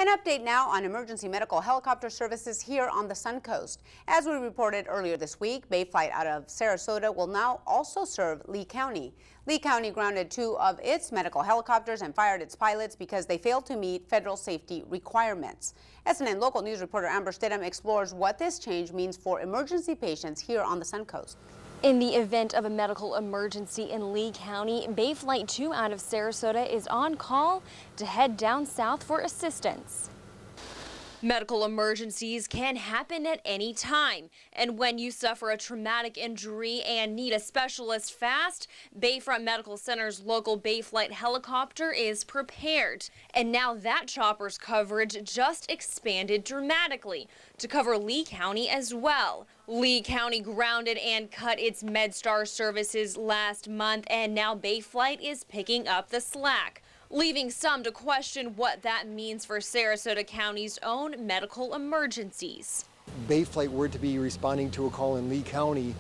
An update now on emergency medical helicopter services here on the Suncoast. As we reported earlier this week, Bay Flight out of Sarasota will now also serve Lee County. Lee County grounded 2 of its medical helicopters and fired its pilots because they failed to meet federal safety requirements. SNN local news reporter Amber Stidham explores what this change means for emergency patients here on the Suncoast. In the event of a medical emergency in Lee County, Bay Flight 2 out of Sarasota is on call to head down south for assistance. Medical emergencies can happen at any time, and when you suffer a traumatic injury and need a specialist fast, Bayfront Medical Center's local Bay Flight helicopter is prepared. And now that chopper's coverage just expanded dramatically to cover Lee County as well. Lee County grounded and cut its MedStar services last month, and now Bay Flight is picking up the slack, leaving some to question what that means for Sarasota County's own medical emergencies. Bay Flight were to be responding to a call in Lee County,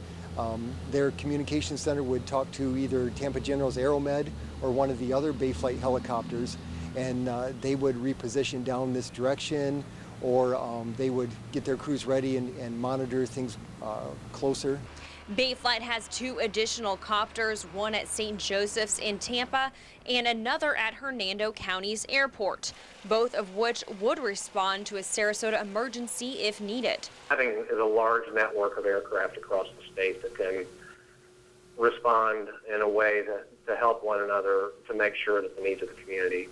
their communication center would talk to either Tampa General's Aeromed or one of the other Bay Flight helicopters, and they would reposition down this direction, or they would get their crews ready and monitor things closer. Bay Flight has 2 additional copters, one at St. Joseph's in Tampa and another at Hernando County's airport, both of which would respond to a Sarasota emergency if needed. Having a large network of aircraft across the state that can respond in a way to help one another to make sure that the needs of the community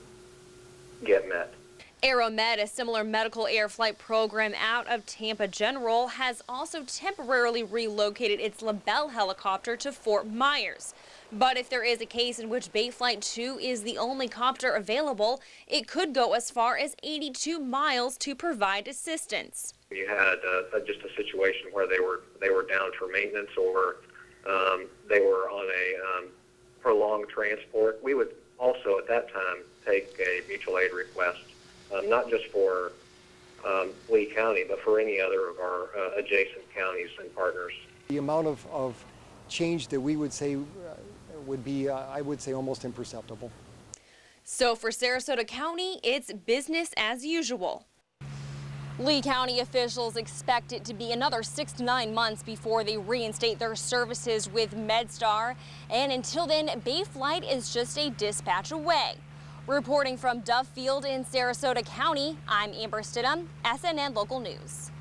get met. Aeromed, a similar medical air flight program out of Tampa General, has also temporarily relocated its LaBelle helicopter to Fort Myers. But if there is a case in which Bay Flight 2 is the only copter available, it could go as far as 82 miles to provide assistance. You had just a situation where they were down for maintenance, or they were on a prolonged transport. We would also at that time take a mutual aid request. Not just for Lee County, but for any other of our adjacent counties and partners. The amount of change that we would say would be, I would say, almost imperceptible. So for Sarasota County, it's business as usual. Lee County officials expect it to be another 6 to 9 months before they reinstate their services with MedStar. And until then, Bay Flight is just a dispatch away. Reporting from Dove Field in Sarasota County, I'm Amber Stidham, SNN Local News.